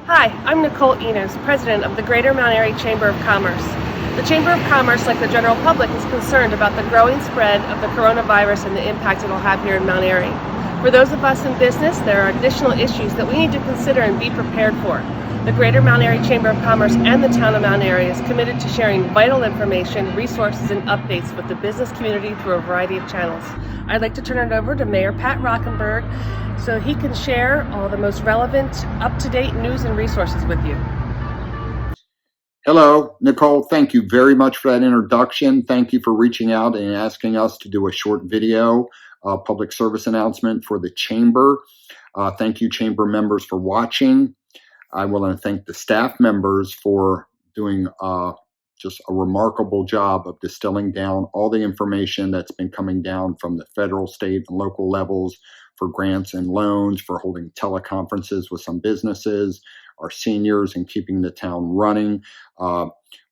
Hi, I'm Nicole Enos, President of the Greater Mount Airy Chamber of Commerce. The Chamber of Commerce, like the general public, is concerned about the growing spread of the coronavirus and the impact it will have here in Mount Airy. For those of us in business, there are additional issues that we need to consider and be prepared for. The Greater Mount Airy Chamber of Commerce and the Town of Mount Airy is committed to sharing vital information, resources, and updates with the business community through a variety of channels. I'd like to turn it over to Mayor Pat Rockenberg so he can share all the most relevant, up-to-date news and resources with you. Hello, Nicole. Thank you very much for that introduction. Thank you for reaching out and asking us to do a short video public service announcement for the Chamber. Thank you, Chamber members, for watching. I want to thank the staff members for doing just a remarkable job of distilling down all the information that's been coming down from the federal, state, and local levels for grants and loans, for holding teleconferences with some businesses, our seniors, and keeping the town running.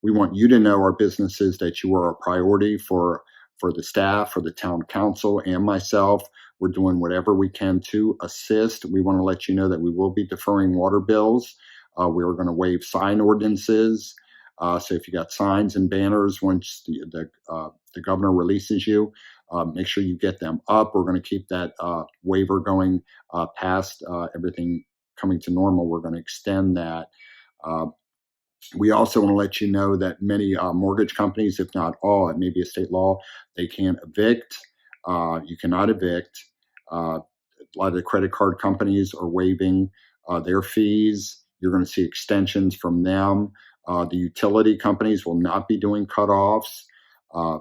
We want you to know, our businesses, that you are a priority for the staff, for the town council, and myself. We're doing whatever we can to assist. We want to let you know that we will be deferring water bills. We're going to waive sign ordinances. So if you got signs and banners, once the governor releases you, make sure you get them up. We're going to keep that waiver going past everything coming to normal. We're going to extend that. We also want to let you know that many mortgage companies, if not all, it may be a state law, they can't evict. You cannot evict. A lot of the credit card companies are waiving their fees. You're going to see extensions from them. The utility companies will not be doing cutoffs.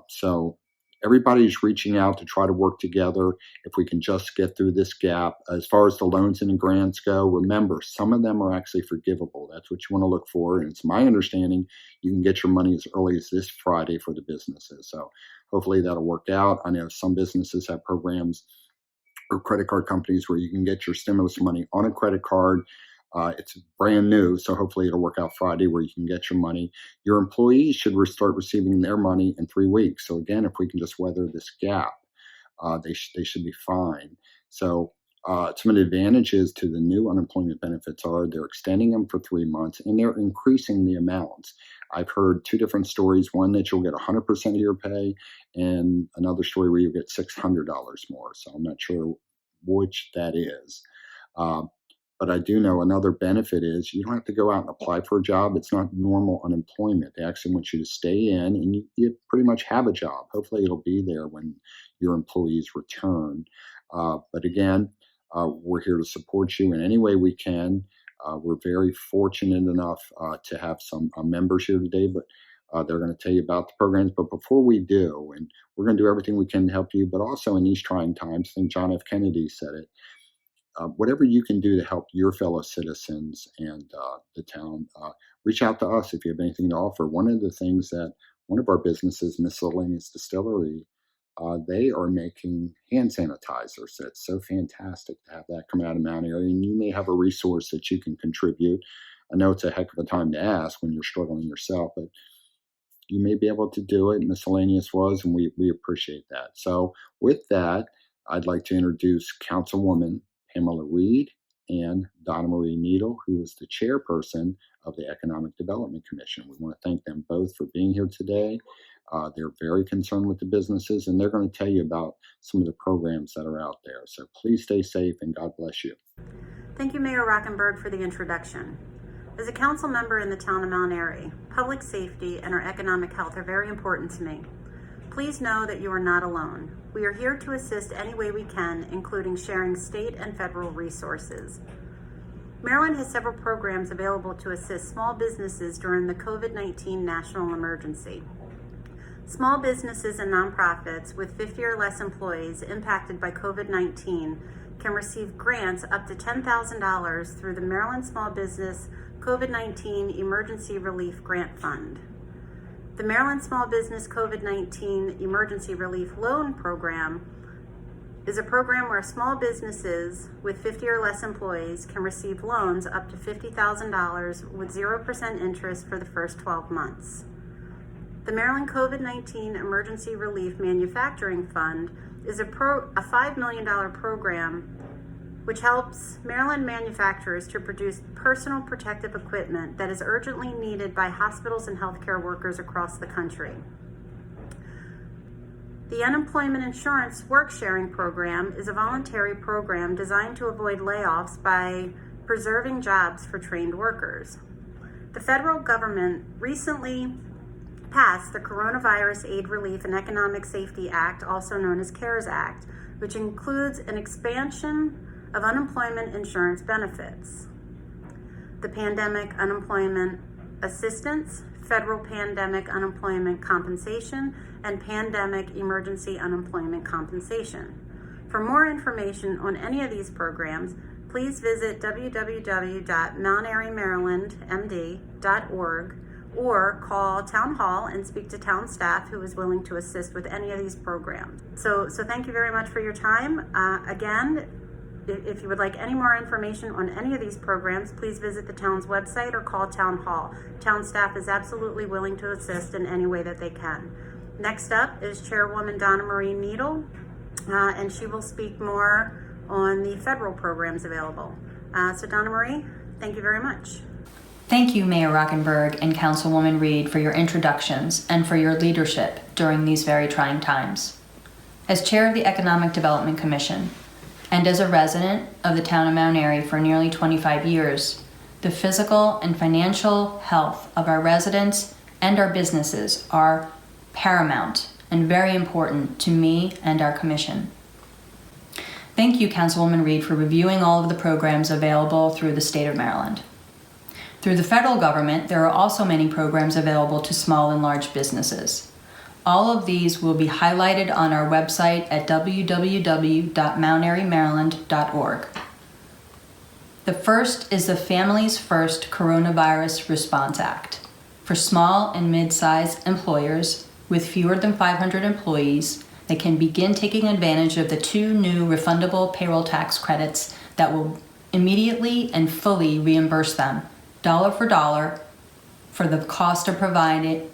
So everybody's reaching out to try to work together if we can just get through this gap. As far as the loans and grants go, remember, some of them are actually forgivable. That's what you want to look for. And it's my understanding you can get your money as early as this Friday for the businesses. So hopefully that'll work out. I know some businesses have programs or credit card companies where you can get your stimulus money on a credit card. It's brand new, so hopefully it'll work out Friday where you can get your money. Your employees should start receiving their money in 3 weeks. So again, if we can just weather this gap, they should be fine. So some of the advantages to the new unemployment benefits are they're extending them for 3 months and they're increasing the amounts. I've heard two different stories, one that you'll get 100% of your pay and another story where you'll get $600 more. So I'm not sure which that is. But I do know another benefit is you don't have to go out and apply for a job. It's not normal unemployment. They actually want you to stay in and you pretty much have a job. Hopefully it'll be there when your employees return. But again, we're here to support you in any way we can. We're very fortunate enough to have some members here today, but they're going to tell you about the programs. But before we do, and we're going to do everything we can to help you, but also in these trying times, I think John F. Kennedy said it, whatever you can do to help your fellow citizens and the town, reach out to us if you have anything to offer. One of the things that one of our businesses, Miscellaneous Distillery, they are making hand sanitizers. That's so fantastic to have that coming out of Mount Airy. And you may have a resource that you can contribute. I know it's a heck of a time to ask when you're struggling yourself, but you may be able to do it. Miscellaneous was, and we appreciate that. So with that, I'd like to introduce Councilwoman Pamela Reed and Donna Marie Needle, who is the chairperson of the Economic Development Commission. We want to thank them both for being here today. They're very concerned with the businesses, and they're going to tell you about some of the programs that are out there. So please stay safe, and God bless you. Thank you, Mayor Rockenberg, for the introduction. As a council member in the town of Mount Airy, public safety and our economic health are very important to me. Please know that you are not alone. We are here to assist any way we can, including sharing state and federal resources. Maryland has several programs available to assist small businesses during the COVID-19 national emergency. Small businesses and nonprofits with 50 or less employees impacted by COVID-19 can receive grants up to $10,000 through the Maryland Small Business COVID-19 Emergency Relief Grant Fund. The Maryland Small Business COVID-19 Emergency Relief Loan Program is a program where small businesses with 50 or less employees can receive loans up to $50,000 with 0% interest for the first 12 months. The Maryland COVID-19 Emergency Relief Manufacturing Fund is a $5 million program which helps Maryland manufacturers to produce personal protective equipment that is urgently needed by hospitals and healthcare workers across the country. The Unemployment Insurance Work-Sharing Program is a voluntary program designed to avoid layoffs by preserving jobs for trained workers. The federal government recently passed the Coronavirus Aid, Relief, and Economic Safety Act, also known as CARES Act, which includes an expansion of unemployment insurance benefits. The Pandemic Unemployment Assistance, Federal Pandemic Unemployment Compensation, and Pandemic Emergency Unemployment Compensation. For more information on any of these programs, please visit www.mountarymarylandmd.org or call Town Hall and speak to town staff who is willing to assist with any of these programs. So thank you very much for your time. Again, if you would like any more information on any of these programs, please visit the town's website or call Town Hall. Town staff is absolutely willing to assist in any way that they can. Next up is Chairwoman Donna Marie Needle, and she will speak more on the federal programs available. So Donna Marie, thank you very much. Thank you, Mayor Rockenberg and Councilwoman Reed, for your introductions and for your leadership during these very trying times. As Chair of the Economic Development Commission, and as a resident of the town of Mount Airy for nearly 25 years, the physical and financial health of our residents and our businesses are paramount and very important to me and our commission. Thank you, Councilwoman Reed, for reviewing all of the programs available through the state of Maryland. Through the federal government, there are also many programs available to small and large businesses. All of these will be highlighted on our website at www.mountarymaryland.org. The first is the Families First Coronavirus Response Act for small and mid-sized employers with fewer than 500 employees that can begin taking advantage of the 2 new refundable payroll tax credits that will immediately and fully reimburse them, dollar for dollar, for the cost of providing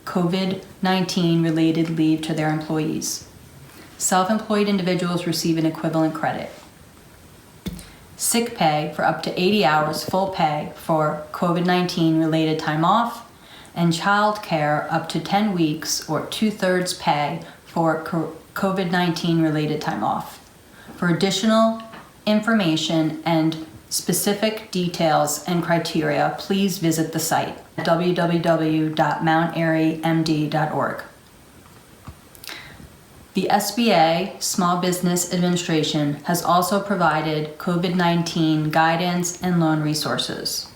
COVID-19 related leave to their employees. Self-employed individuals receive an equivalent credit. Sick pay for up to 80 hours full pay for COVID-19 related time off, and child care up to 10 weeks or 2/3 pay for COVID-19 related time off. For additional information and specific details and criteria, please visit the site at www.mountairymd.org. The SBA, Small Business Administration, has also provided COVID-19 guidance and loan resources.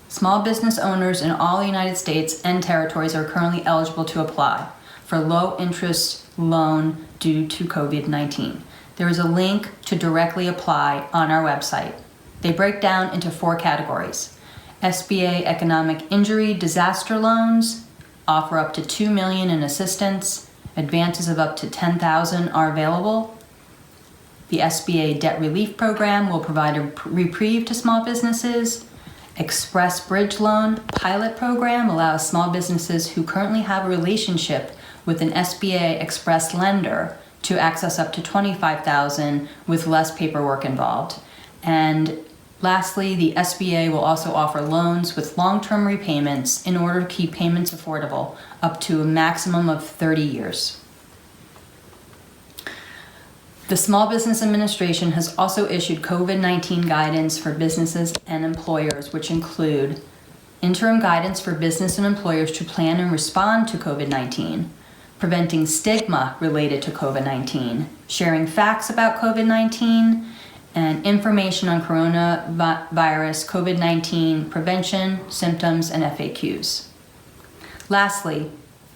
Small business owners in all the United States and territories are currently eligible to apply for low-interest loan due to COVID-19. There is a link to directly apply on our website. They break down into 4 categories. SBA Economic Injury Disaster Loans offer up to $2 million in assistance. Advances of up to $10,000 are available. The SBA Debt Relief Program will provide a reprieve to small businesses. Express Bridge Loan Pilot Program allows small businesses who currently have a relationship with an SBA Express lender to access up to $25,000 with less paperwork involved. And lastly, the SBA will also offer loans with long-term repayments in order to keep payments affordable up to a maximum of 30 years. The Small Business Administration has also issued COVID-19 guidance for businesses and employers, which include interim guidance for business and employers to plan and respond to COVID-19, preventing stigma related to COVID-19, sharing facts about COVID-19, and information on coronavirus COVID-19 prevention, symptoms, and FAQs. Lastly,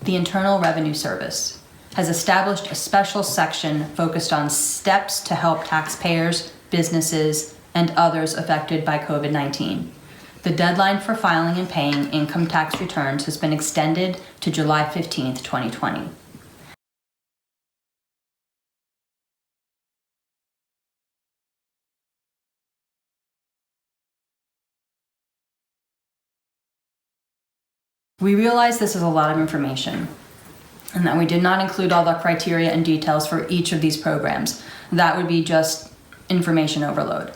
the Internal Revenue Service has established a special section focused on steps to help taxpayers, businesses, and others affected by COVID-19. The deadline for filing and paying income tax returns has been extended to July 15th, 2020. We realize this is a lot of information and that we did not include all the criteria and details for each of these programs. That would be just information overload.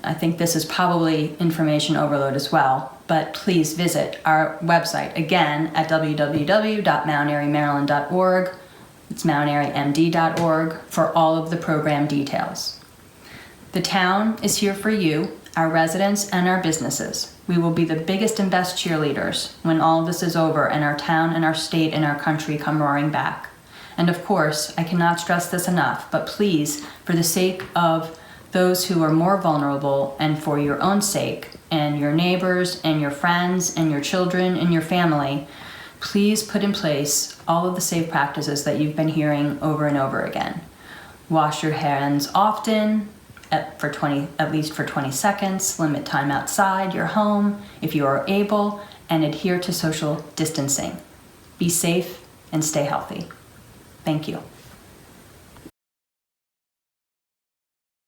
I think this is probably information overload as well, but please visit our website again at www.mountainairymaryland.org. It's mountainarymd.org for all of the program details. The town is here for you, our residents, and our businesses. We will be the biggest and best cheerleaders when all of this is over and our town and our state and our country come roaring back. And of course, I cannot stress this enough, but please, for the sake of those who are more vulnerable and for your own sake and your neighbors and your friends and your children and your family, please put in place all of the safe practices that you've been hearing over and over again. Wash your hands often, at least for 20 seconds, limit time outside your home if you are able, and adhere to social distancing. Be safe and stay healthy. Thank you.